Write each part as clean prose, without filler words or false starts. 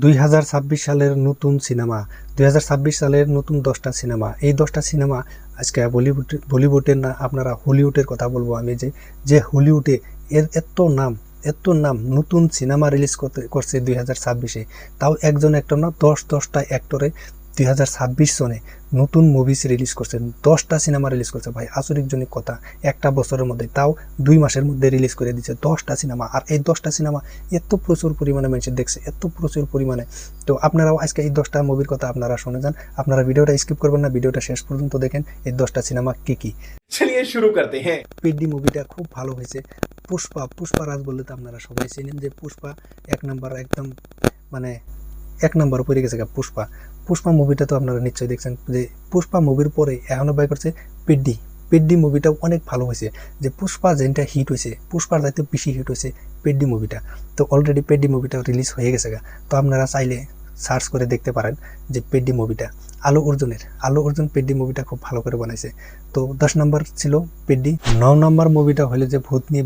2026 সালের নতুন সিনেমা 2026 সালের নতুন 10টা সিনেমা। এই 10টা সিনেমা আজকে বলিউডের না, আপনারা হলিউডের কথা বলবো আমি। যে হলিউডে এত নাম নতুন সিনেমা রিলিজ করছে 2026-এ, তাও একজন অ্যাক্টর না, 10টা অ্যাক্টরে 2026 সনে নতুন মুভিস রিলিজ করছে, 10টা সিনেমা রিলিজ করছে। ভাই আশ্চর্যজনক কথা, একটা বছরের মধ্যে, তাও 2 মাসের মধ্যে রিলিজ করে দিচ্ছে 10টা সিনেমা। আর এই 10টা সিনেমা এত প্রচুর পরিমাণে মানুষ দেখছে, এত প্রচুর পরিমাণে। তো আপনারাও আজকে এই 10টা মুভির কথা আপনারা শুনে যান। আপনারা ভিডিওটা স্কিপ করবেন না, ভিডিওটা শেষ পর্যন্ত দেখেন এই 10টা সিনেমা কি কি। चलिए शुरू करते हैं। পেডি মুভিটা খুব ভালো হয়েছে। পুষ্পারাজ বললে তো আপনারা সবাই চেনেন যে পুষ্পা এক নাম্বার, একদম মানে এক নাম্বার পড়ে গেছে পুষ্পা মুভিটা তো আপনারা নিশ্চয়ই দেখছেন। যে পুষ্পা মুভির পরে এখনো বাই করছে পেড্ডি মুভিটাও অনেক ভালো হয়েছে। যে পুষ্পা যেটা হিট হয়েছে, পুষ্পার দায়িত্ব বেশি হিট হয়েছে পেড্ডি মুভিটা। তো অলরেডি পেড্ডি মুভিটা রিলিজ হয়ে গেছে তো আপনারা চাইলে সার্চ করে দেখতে পারেন যে পেড্ডি মুভিটা আলু অর্জুন পেড্ডি মুভিটা খুব ভালো করে বানাইছে। তো 10 নম্বর ছিল পেড্ডি। 9 নম্বর মুভিটা হলো যে ভূত নিয়ে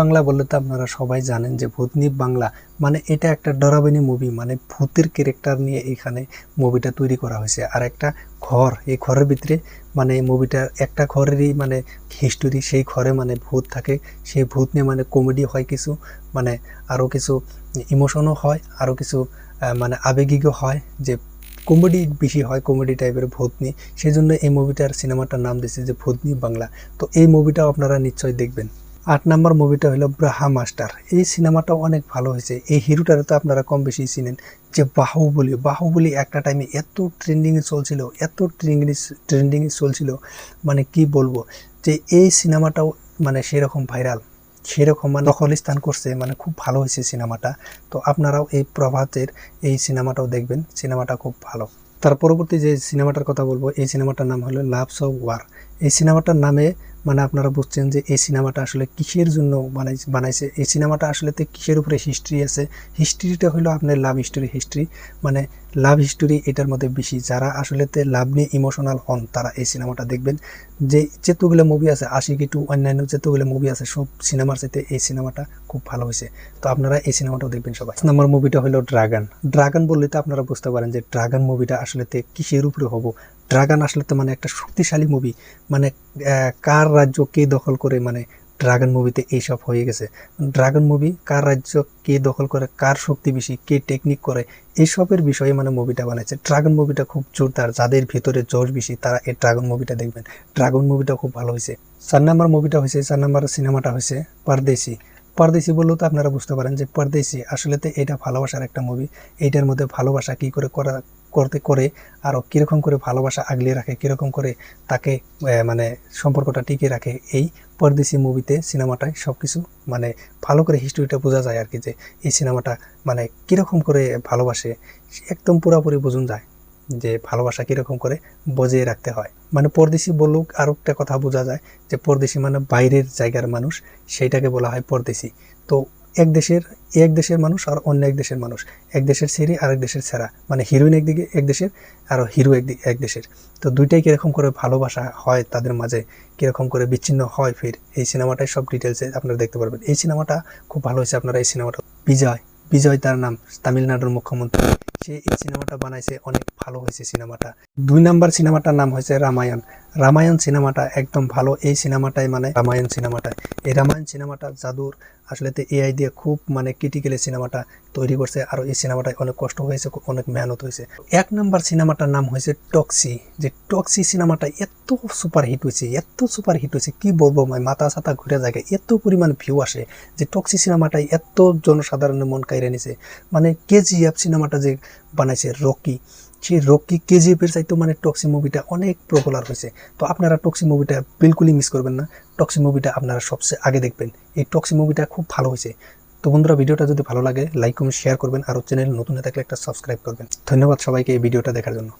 বাংলা বললে তো আপনারা সবাই জানেন যে ভূত নিয়ে বাংলা মানে এটা একটা ডরাবনী মুভি, মানে ভূতের ক্যারেক্টার নিয়ে এখানে মুভিটা তৈরি করা হয়েছে। আর একটা ঘর, এই ঘরের ভিতরে মানে মুভিটা একটা ঘরেরই মানে হিস্টোরি, সেই ঘরে মানে ভূত থাকে, সেই ভূত নিয়ে মানে কমেডি হয় কিছু, মানে আরও কিছু ইমোশনও হয়, আরও কিছু মানে আবেগিকও হয়, যে কমেডি বেশি হয়, কমেডি টাইপের ভূত নিয়ে। সেই জন্য এই মুভিটার সিনেমাটার নাম দিয়েছে যে ভূত নিয়ে বাংলা। তো এই মুভিটাও আপনারা নিশ্চয়ই দেখবেন। 8 নম্বর মুভিটা হলো ব্রাহ্মা মাস্টার। এই সিনেমাটাও অনেক ভালো হয়েছে। এই হিরোটারে তো আপনারা কম বেশি চিনেন, যে বাহুবলী একটা টাইমে এত ট্রেন্ডিংয়ে চলছিল, মানে কি বলবো, যে এই সিনেমাটাও মানে সেরকম ভাইরাল, সেরকম মানে দখল স্থান করছে, মানে খুব ভালো হয়েছে সিনেমাটা। তো আপনারাও এই প্রভাতের এই সিনেমাটাও দেখবেন, সিনেমাটা খুব ভালো। তার পরবর্তী যে সিনেমাটার কথা বলবো, এই সিনেমাটার নাম হলো লাভস অফ ওয়ার। এই সিনেমাটার নামে মানে আপনারা বুঝছেন যে এই সিনেমাটা আসলে কিসের জন্য বানাইছে। এই সিনেমাটা আসলে কিসের উপরে হিস্ট্রি আছে। হিস্ট্রিটা হলো আপনার লাভ হিস্ট্রি, মানে লাভ হিস্টোরি এটার মধ্যে বেশি। যারা আসলে লাভ নিয়ে ইমোশনাল হন তারা এই সিনেমাটা দেখবেন। যে যেতগুলো মুভি আছে, আশিকি টু অন্যান্য যেতগুলো মুভি আছে, সব সিনেমার সাথে এই সিনেমাটা খুব ভালো হয়েছে। তো আপনারা এই সিনেমাটাও দেখবেন সবাই। নাম্বার মুভিটা হলো ড্রাগন বললে তো আপনারা বুঝতে পারেন যে ড্রাগন মুভিটা আসলে কিসের উপরে হবো। ড্রাগন আসলে তো মানে একটা শক্তিশালী মুভি, মানে কার রাজ্য কে দখল করে, মানে ড্রাগন মুভিতে এইসব হয়ে গেছে। ড্রাগন মুভি কার রাজ্য কে দখল করে, কার শক্তি বেশি, কে টেকনিক করে, এইসবের বিষয়ে মানে মুভিটা বানাইছে। ড্রাগন মুভিটা খুব জোরদার, যাদের ভিতরে জোশ বেশি তারা এই ড্রাগন মুভিটা দেখবেন। ড্রাগন মুভিটা খুব ভালো হয়েছে। 4 নম্বর মুভিটা হয়েছে, 4 নম্বর সিনেমাটা হয়েছে পরদেশি বললেও তো আপনারা বুঝতে পারেন যে পরদেশি আসলে তো এটা ভালোবাসার একটা মুভি। এইটার মধ্যে ভালোবাসা কী করে করে আরও কীরকম করে ভালোবাসা আগলিয়ে রাখে, কীরকম করে তাকে মানে সম্পর্কটা টিকে রাখে, এই পরদেশি মুভিতে সিনেমাটায় সব কিছু মানে ভালো করে হিস্টোরিটা বোঝা যায় আর কি। যে এই সিনেমাটা মানে কীরকম করে ভালোবাসে একদম পুরোপুরি বোঝা যায় যে ভালোবাসা কীরকম করে বজিয়ে রাখতে হয়। মানে পরদেশি বলুক আরও একটা কথা বোঝা যায় যে পরদেশি মানে বাইরের জায়গার মানুষ, সেইটাকে বলা হয় পরদেশি। তো এক দেশের মানুষ আর অন্য এক দেশের মানুষ, এক দেশের ছেড়ে আরেক দেশের ছেড়া, মানে হিরোইন একদিকে এক দেশের আর হিরো এক দেশের। তো দুইটাই কীরকম করে ভালোবাসা হয় তাদের মাঝে, কীরকম করে বিচ্ছিন্ন হয়, ফির এই সিনেমাটায় সব ডিটেলসে আপনারা দেখতে পারবেন। এই সিনেমাটা খুব ভালো হয়েছে। আপনারা এই সিনেমাটা বিজয় তার নাম, তামিলনাড়ুর মুখ্যমন্ত্রী, সে এই সিনেমাটা বানাইছে, অনেক ভালো হয়েছে সিনেমাটা। 2 নম্বর সিনেমাটার নাম হয়েছে রামায়ণ সিনেমাটা একদম ভালো। এই সিনেমাটাই মানে রামায়ণ সিনেমাটা জাদুর আসলে এআই দিয়ে খুব মানে ক্রিটিক্যালি সিনেমাটা তৈরি করছে। আর এই সিনেমাটায় অনেক কষ্ট হয়েছে, অনেক মেহনত হয়েছে। 1 নম্বর সিনেমাটার নাম হয়েছে টক্সি। যে টক্সি সিনেমাটা এত সুপার হিট হয়েছে কি বলবো, মাথা ছাতা ঘুরে যায়, এত পরিমাণ ভিউ আসে যে টক্সি সিনেমাটাই এত জনসাধারণের মন কাইরে নিছে। মানে কেজিএফ সিনেমাটা যে বানাইছে রকি, সেই রকি কেজিএফের চাইতে মানে টক্সি মুভিটা অনেক পপুলার হয়েছে। তো আপনারা টক্সি মুভিটা বিলকুলই মিস করবেন না। টক্সি মুভিটা আপনারা সবচেয়ে আগে দেখবেন। এই টক্সি মুভিটা খুব ভালো হয়েছে। তো বন্ধুরা, ভিডিওটা যদি ভালো লাগে লাইক কমেন্ট শেয়ার করবেন, আর চ্যানেল নতুন থাকলে একটা সাবস্ক্রাইব করবেন। ধন্যবাদ সবাইকে এই ভিডিওটা দেখার জন্য।